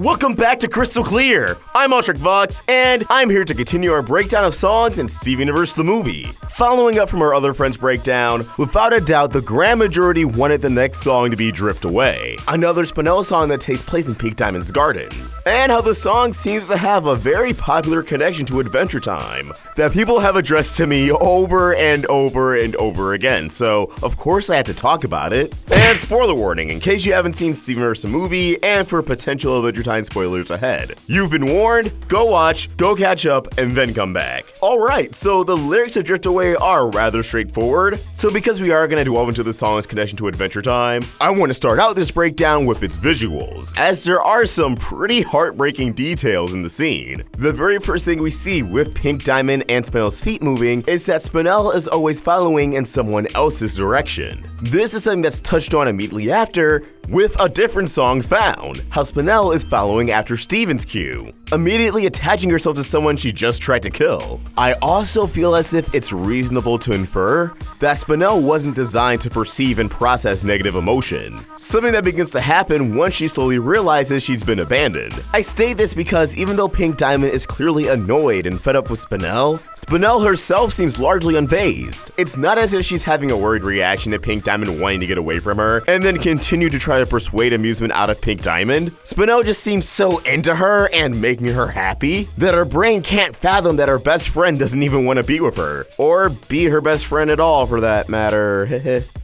Welcome back to Crystal Clear. I'm Ultra Vox, and I'm here to continue our breakdown of songs in Steven Universe the movie. Following up from our other friend's breakdown, without a doubt, the grand majority wanted the next song to be Drift Away, another Spinel song that takes place in Pink Diamond's garden, and how the song seems to have a very popular connection to Adventure Time that people have addressed to me over and over and over again, so of course I had to talk about it. And spoiler warning, in case you haven't seen Steven Universe the movie, and for potential Adventure Time spoilers ahead. You've been warned, go watch, go catch up, and then come back. Alright, so the lyrics of Drift Away are rather straightforward, so because we are going to delve into the song's connection to Adventure Time, I want to start out this breakdown with its visuals, as there are some pretty heartbreaking details in the scene. The very first thing we see with Pink Diamond and Spinel's feet moving is that Spinel is always following in someone else's direction. This is something that's touched on immediately after, with a different song found, how Spinel is following after Steven's cue, immediately attaching herself to someone she just tried to kill. I also feel as if it's reasonable to infer that Spinel wasn't designed to perceive and process negative emotion, something that begins to happen once she slowly realizes she's been abandoned. I state this because even though Pink Diamond is clearly annoyed and fed up with Spinel, Spinel herself seems largely unfazed. It's not as if she's having a worried reaction to Pink Diamond wanting to get away from her, and then continue to try to persuade amusement out of Pink Diamond. Spinel just seems so into her and making her happy that her brain can't fathom that her best friend doesn't even want to be with her, or be her best friend at all for that matter.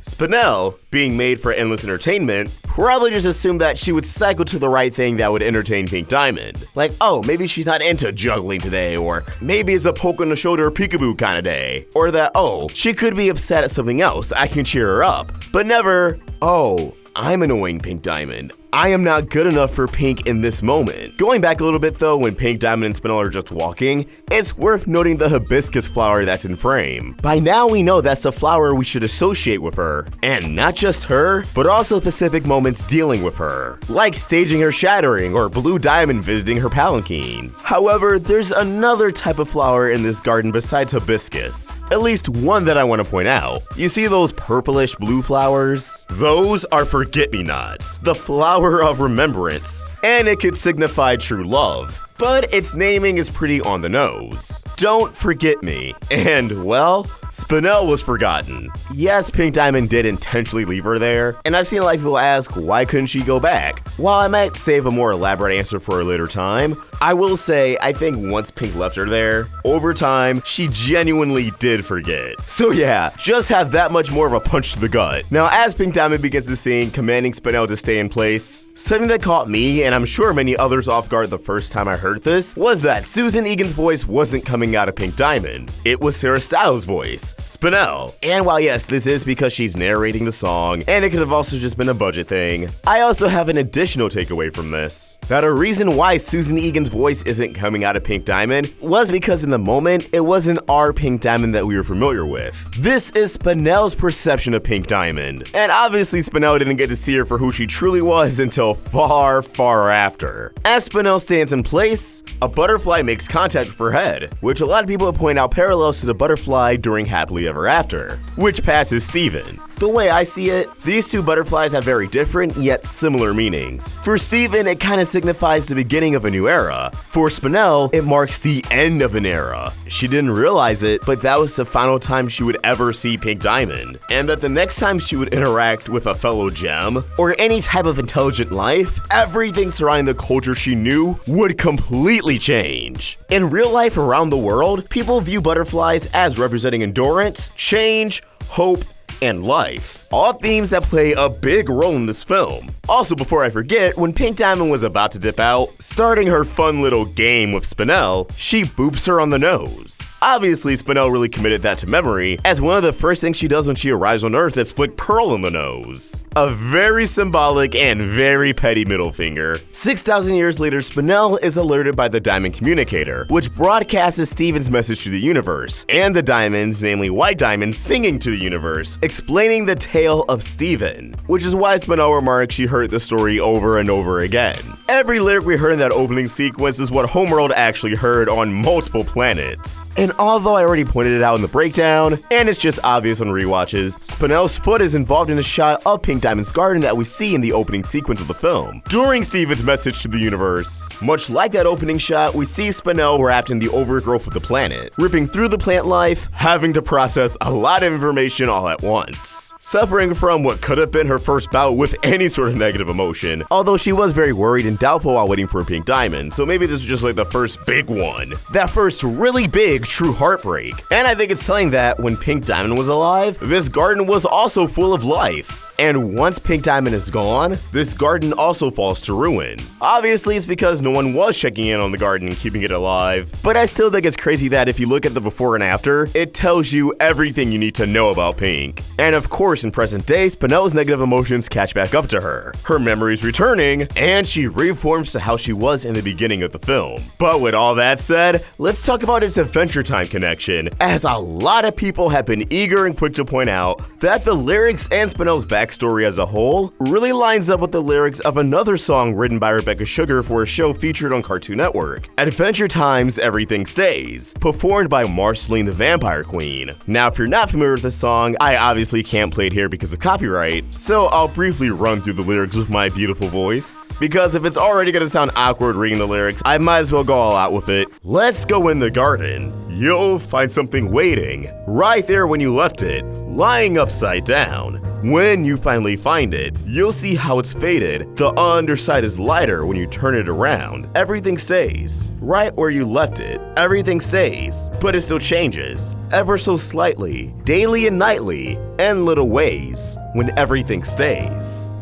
Spinel, being made for endless entertainment, probably just assumed that she would cycle to the right thing that would entertain Pink Diamond. Like, oh, maybe she's not into juggling today, or maybe it's a poke on the shoulder peekaboo kind of day, or that, oh, she could be upset at something else, I can cheer her up, but never, oh, I'm annoying Pink Diamond. I am not good enough for Pink in this moment. Going back a little bit though, when Pink Diamond and Spinel are just walking, it's worth noting the hibiscus flower that's in frame. By now we know that's the flower we should associate with her. And not just her, but also specific moments dealing with her. Like staging her shattering, or Blue Diamond visiting her palanquin. However, there's another type of flower in this garden besides hibiscus. At least one that I want to point out. You see those purplish blue flowers? Those are forget-me-nots. The flower of remembrance, and it could signify true love, but its naming is pretty on the nose. Don't forget me. And well, Spinel was forgotten. Yes, Pink Diamond did intentionally leave her there, and I've seen a lot of people ask why couldn't she go back? While I might save a more elaborate answer for a later time, I will say I think once Pink left her there, over time, she genuinely did forget. So yeah, just have that much more of a punch to the gut. Now as Pink Diamond begins to sing, commanding Spinel to stay in place, something that caught me, and I'm sure many others off guard the first time I heard this, was that Susan Egan's voice wasn't coming out of Pink Diamond. It was Sarah Styles' voice, Spinel. And while yes, this is because she's narrating the song, and it could have also just been a budget thing, I also have an additional takeaway from this. That a reason why Susan Egan's voice isn't coming out of Pink Diamond was because in the moment, it wasn't our Pink Diamond that we were familiar with. This is Spinel's perception of Pink Diamond. And obviously Spinel didn't get to see her for who she truly was until far, far after. As Spinel stands in place, a butterfly makes contact with her head, which a lot of people would point out parallels to the butterfly during Happily Ever After, which passes Steven. The way I see it, these two butterflies have very different yet similar meanings. For Steven, it kind of signifies the beginning of a new era. For Spinel, it marks the end of an era. She didn't realize it, but that was the final time she would ever see Pink Diamond, and that the next time she would interact with a fellow gem, or any type of intelligent life, everything surrounding the culture she knew would completely change. In real life around the world, people view butterflies as representing endurance, change, hope, and life. All themes that play a big role in this film. Also, before I forget, when Pink Diamond was about to dip out, starting her fun little game with Spinel, she boops her on the nose. Obviously, Spinel really committed that to memory, as one of the first things she does when she arrives on Earth is flick Pearl in the nose. A very symbolic and very petty middle finger. 6,000 years later, Spinel is alerted by the Diamond Communicator, which broadcasts Steven's message to the universe, and the diamonds, namely White Diamond, singing to the universe, explaining the tale of Steven, which is why Spinel remarks she heard the story over and over again. every lyric we heard in that opening sequence is what Homeworld actually heard on multiple planets. And although I already pointed it out in the breakdown, and it's just obvious on rewatches, Spinel's foot is involved in a shot of Pink Diamond's garden that we see in the opening sequence of the film, during Steven's message to the universe. Much like that opening shot, we see Spinel wrapped in the overgrowth of the planet, ripping through the plant life, having to process a lot of information all at once. Suffering from what could have been her first bout with any sort of negative emotion, although she was very worried and doubtful while waiting for a Pink Diamond, so maybe this was just like the first big one. That first really big true heartbreak. And I think it's telling that when Pink Diamond was alive, this garden was also full of life. And once Pink Diamond is gone, this garden also falls to ruin. Obviously, it's because no one was checking in on the garden and keeping it alive, but I still think it's crazy that if you look at the before and after, it tells you everything you need to know about Pink. And of course, in present day, Spinel's negative emotions catch back up to her. Her memories returning, and she reforms to how she was in the beginning of the film. But with all that said, let's talk about its Adventure Time connection, as a lot of people have been eager and quick to point out that the lyrics and Spinel's backstory as a whole really lines up with the lyrics of another song written by Rebecca Sugar for a show featured on Cartoon Network, Adventure Time's Everything Stays, performed by Marceline the Vampire Queen. Now, if you're not familiar with the song, I obviously can't play it here because of copyright, so I'll briefly run through the lyrics with my beautiful voice, because if it's already gonna sound awkward reading the lyrics, I might as well go all out with it. Let's go in the garden. You'll find something waiting, right there when you left it, lying upside down. When you finally find it, you'll see how it's faded. The underside is lighter when you turn it around. Everything stays, right where you left it. Everything stays, but it still changes, ever so slightly, daily and nightly, and little ways, when everything stays.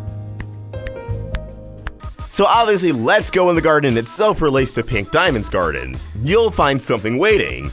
So obviously, Let's Go in the Garden itself relates to Pink Diamond's garden. You'll find something waiting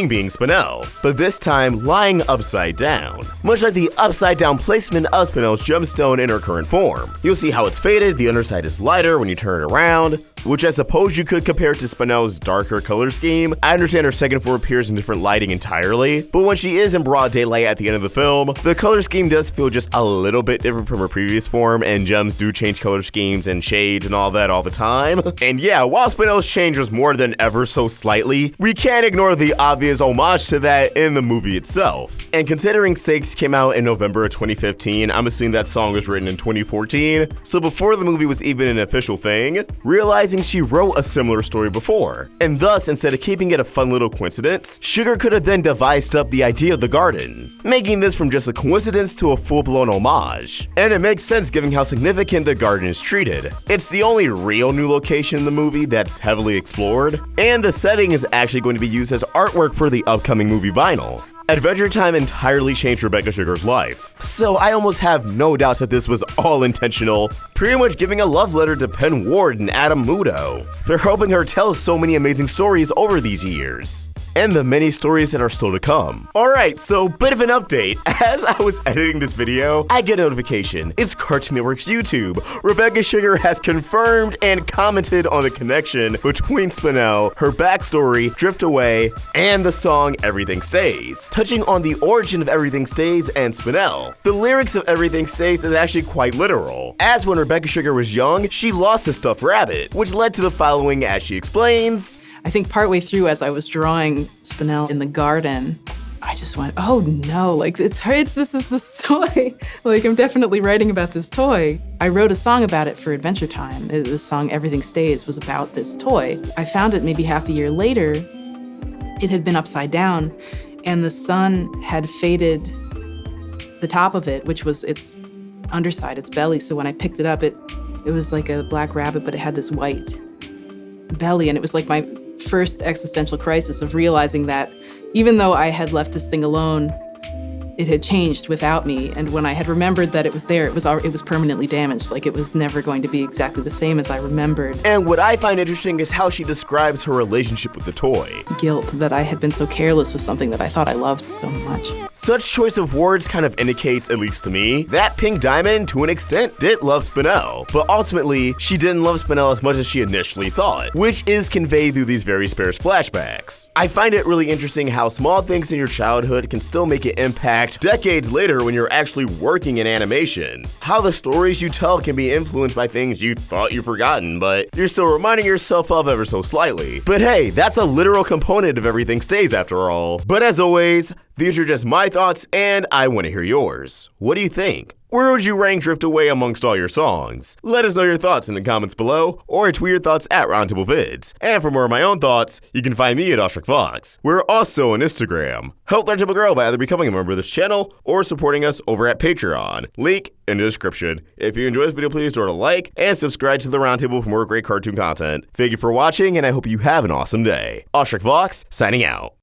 being Spinel, but this time lying upside down. Much like the upside down placement of Spinel's gemstone in her current form. You'll see how it's faded, the underside is lighter when you turn it around, which I suppose you could compare to Spinel's darker color scheme. I understand her second floor appears in different lighting entirely, but when she is in broad daylight at the end of the film, the color scheme does feel just a little bit different from her previous form, and gems do change color schemes and shades and all that all the time. And yeah, while Spinel's change was more than ever so slightly, we can't ignore the obvious homage to that in the movie itself. And considering Sakes came out in November of 2015, I'm assuming that song was written in 2014, so before the movie was even an official thing, realizing she wrote a similar story before. And thus, instead of keeping it a fun little coincidence, Sugar could have then devised up the idea of the garden, making this from just a coincidence to a full-blown homage. And it makes sense given how significant the garden is treated. It's the only real new location in the movie that's heavily explored, and the setting is actually going to be used as artwork for the upcoming movie vinyl. Adventure Time entirely changed Rebecca Sugar's life, so I almost have no doubts that this was all intentional, pretty much giving a love letter to Penn Ward and Adam Muto for helping her tell so many amazing stories over these years, and the many stories that are still to come. Alright, so bit of an update. As I was editing this video, I get a notification. It's Cartoon Network's YouTube. Rebecca Sugar has confirmed and commented on the connection between Spinel, her backstory, Drift Away, and the song Everything Stays, touching on the origin of Everything Stays and Spinel. The lyrics of Everything Stays is actually quite literal, as when Rebecca Sugar was young, she lost a stuffed rabbit, which led to the following as she explains. I think partway through as I was drawing Spinel in the garden, I just went, oh no, like this is this toy. Like I'm definitely writing about this toy. I wrote a song about it for Adventure Time. The song Everything Stays was about this toy. I found it maybe half a year later. It had been upside down and the sun had faded the top of it, which was its underside, its belly. So when I picked it up, it was like a black rabbit, but it had this white belly. And it was like my first existential crisis of realizing that even though I had left this thing alone, it had changed without me. And when I had remembered that it was there, it was permanently damaged. Like it was never going to be exactly the same as I remembered. And what I find interesting is how she describes her relationship with the toy. Guilt that I had been so careless with something that I thought I loved so much. Such choice of words kind of indicates, at least to me, that Pink Diamond, to an extent, did love Spinel. But ultimately, she didn't love Spinel as much as she initially thought, which is conveyed through these very sparse flashbacks. I find it really interesting how small things in your childhood can still make an impact fact, decades later when you're actually working in animation. How the stories you tell can be influenced by things you thought you'd forgotten, but you're still reminding yourself of ever so slightly. But hey, that's a literal component of everything stays after all. But as always, these are just my thoughts and I want to hear yours. What do you think? Where would you rank Drift Away amongst all your songs? Let us know your thoughts in the comments below, or tweet your thoughts at Roundtable Vids. And for more of my own thoughts, you can find me at Vox. We're also on Instagram. Help Roundtable grow by either becoming a member of this channel or supporting us over at Patreon. Link in the description. If you enjoyed this video, please throw it a like and subscribe to the Roundtable for more great cartoon content. Thank you for watching, and I hope you have an awesome day. Vox, signing out.